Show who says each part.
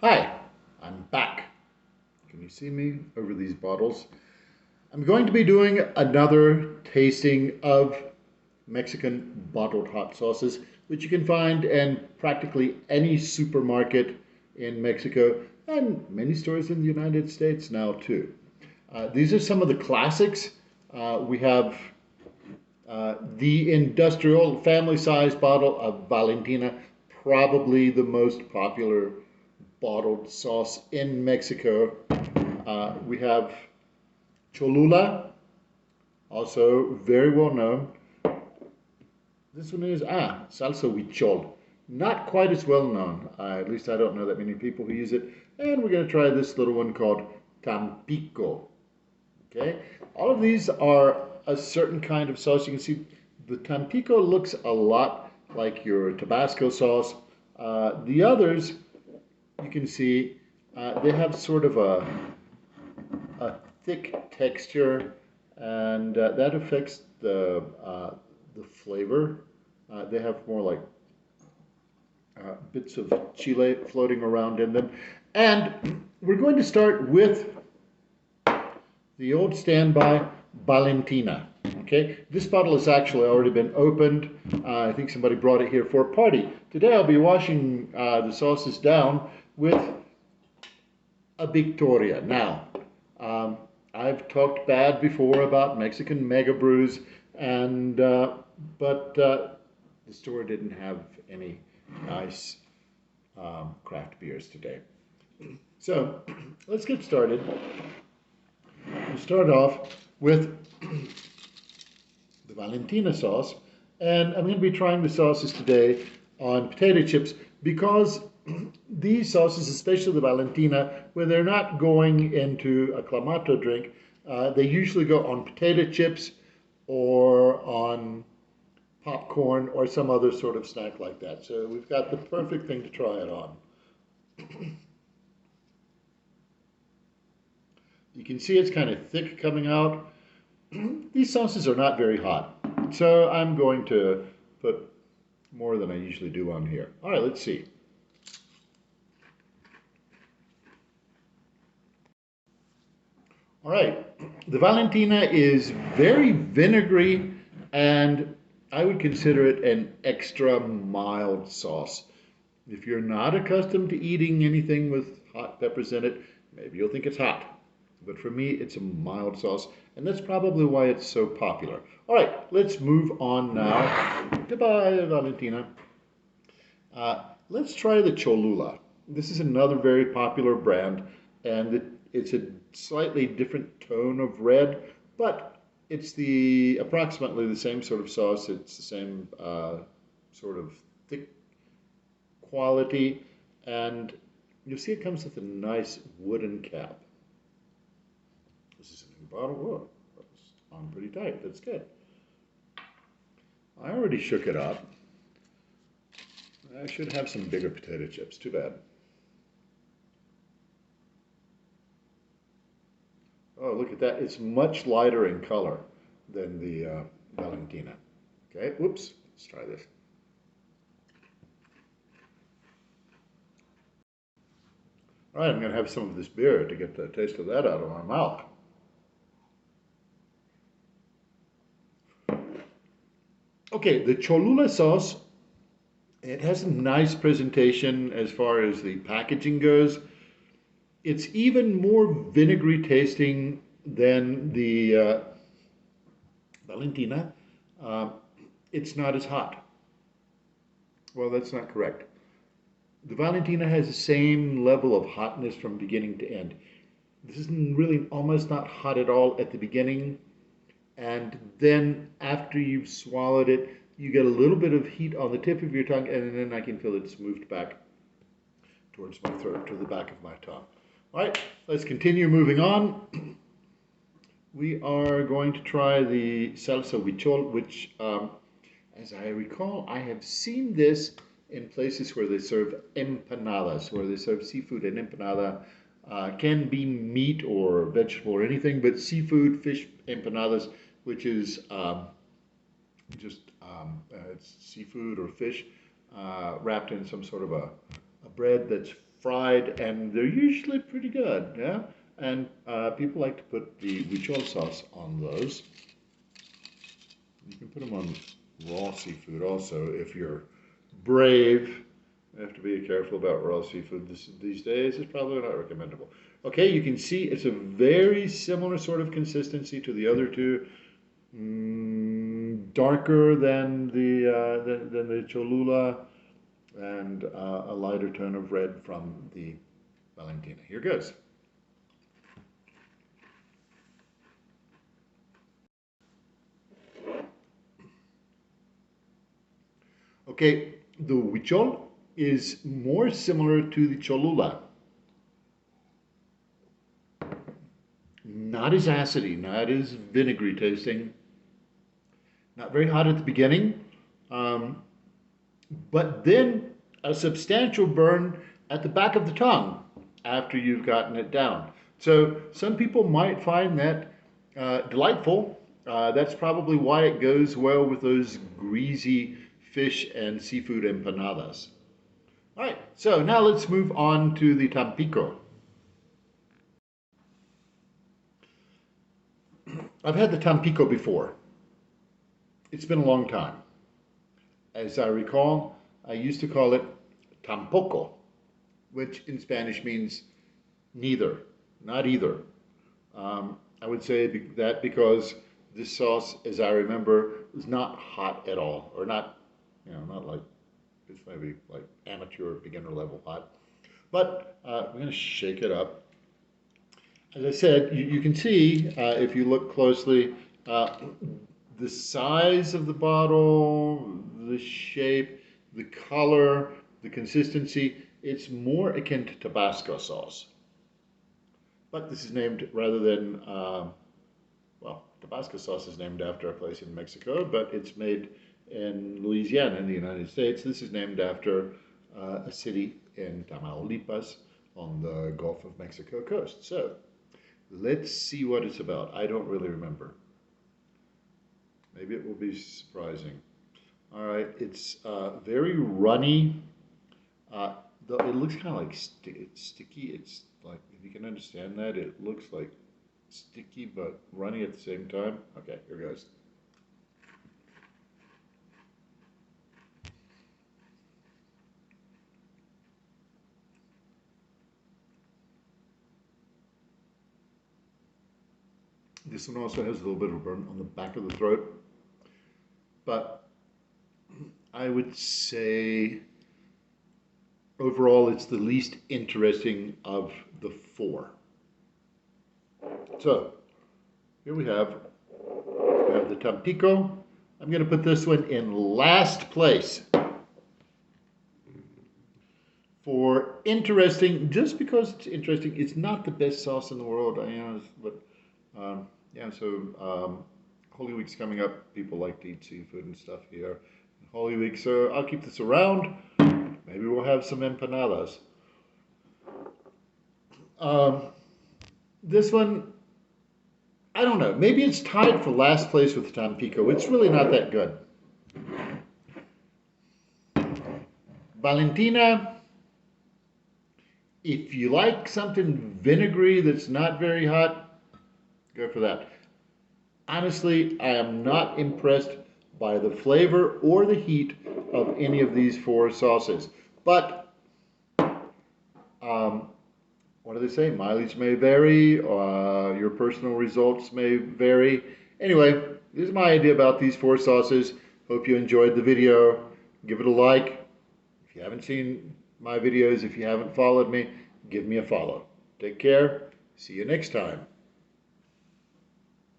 Speaker 1: Hi, I'm back. Can you see me over these bottles? I'm going to be doing another tasting of Mexican bottled hot sauces, which you can find in practically any supermarket in Mexico and many stores in the United States now too. These are some of the classics. We have the industrial family-sized bottle of Valentina, probably the most popular bottled sauce in Mexico. We have Cholula, also very well known. This one is, salsa huichol. Not quite as well known. At least I don't know that many people who use it. And we're going to try this little one called Tampico. Okay, all of these are a certain kind of sauce. You can see the Tampico looks a lot like your Tabasco sauce. The others, you can see, they have sort of a thick texture, and that affects the flavor. They have more like bits of chile floating around in them. And we're going to start with the old standby Valentina. Okay, this bottle has actually already been opened. I think somebody brought it here for a party. Today I'll be washing the sauces down with a Victoria. Now, I've talked bad before about Mexican mega brews, and but the store didn't have any nice craft beers today. So let's get started. We'll start off with the Valentina sauce, and I'm going to be trying the sauces today on potato chips because these sauces, especially the Valentina, when they're not going into a clamato drink, they usually go on potato chips or on popcorn or some other sort of snack like that. So we've got the perfect thing to try it on. You can see it's kind of thick coming out. These sauces are not very hot, so I'm going to put more than I usually do on here. All right, let's see. All right, the Valentina is very vinegary, and I would consider it an extra mild sauce. If you're not accustomed to eating anything with hot peppers in it, maybe you'll think it's hot. But for me, it's a mild sauce, and that's probably why it's so popular. All right, let's move on now. Goodbye, Valentina. Let's try the Cholula. This is another very popular brand, and it's a slightly different tone of red, but it's approximately the same sort of sauce. It's the same sort of thick quality, and you'll see it comes with a nice wooden cap. This is a new bottle. Whoa, that was on pretty tight. That's good. I already shook it up. I should have some bigger potato chips. Too bad. Oh, look at that. It's much lighter in color than the Valentina. Okay, whoops. Let's try this. All right, I'm going to have some of this beer to get the taste of that out of my mouth. Okay, the Cholula sauce, it has a nice presentation as far as the packaging goes. It's even more vinegary tasting than the Valentina. It's not as hot. Well, that's not correct. The Valentina has the same level of hotness from beginning to end. This is really almost not hot at all at the beginning, and then after you've swallowed it, you get a little bit of heat on the tip of your tongue, and then I can feel it's moved back towards my throat, to the back of my tongue. All right, let's continue moving on. We are going to try the salsa huichol, which, as I recall, I have seen this in places where they serve empanadas, where they serve seafood. And empanada can be meat or vegetable or anything, but seafood, fish empanadas, which is it's seafood or fish wrapped in some sort of a bread that's fried, and they're usually pretty good, yeah? And people like to put the huichol sauce on those. You can put them on raw seafood also if you're brave. You have to be careful about raw seafood these days. It's probably not recommendable. Okay, you can see it's a very similar sort of consistency to the other two. Darker than the Cholula, and a lighter tone of red from the Valentina. Here goes. Okay, the huichol is more similar to the Cholula. Not as acidy, not as vinegary tasting, not very hot at the beginning, but then a substantial burn at the back of the tongue after you've gotten it down. So some people might find that delightful. That's probably why it goes well with those greasy fish and seafood empanadas. All right, so now let's move on to the Tampico. I've had the Tampico before. It's been a long time. As I recall, I used to call it tampoco, which in Spanish means neither, not either. I would say that because this sauce, as I remember, is not hot at all, or not, not like, it's maybe like amateur, beginner level hot. But I'm going to shake it up. As I said, you can see, if you look closely, the size of the bottle, the shape, the color, the consistency, it's more akin to Tabasco sauce. But this is named rather than, well, Tabasco sauce is named after a place in Mexico, but it's made in Louisiana in the United States. This is named after a city in Tamaulipas on the Gulf of Mexico coast. So let's see what it's about. I don't really remember. Maybe it will be surprising. All right, it's very runny. It looks kind of like sticky. It's like, if you can understand that, it looks like sticky but runny at the same time. Okay, here goes. This one also has a little bit of a burn on the back of the throat, but I would say overall it's the least interesting of the four. So here we have the Tampico. I'm going to put this one in last place for interesting, just because it's interesting. It's not the best sauce in the world, but yeah, so Holy Week's coming up. People like to eat seafood and stuff here in Holy Week, so I'll keep this around. Maybe we'll have some empanadas. This one, I don't know. Maybe it's tied for last place with the Tampico. It's really not that good. Valentina, if you like something vinegary that's not very hot, go for that. Honestly, I am not impressed by the flavor or the heat of any of these four sauces. But, what do they say? Mileage may vary, your personal results may vary. Anyway, this is my idea about these four sauces. Hope you enjoyed the video. Give it a like. If you haven't seen my videos, if you haven't followed me, give me a follow. Take care. See you next time.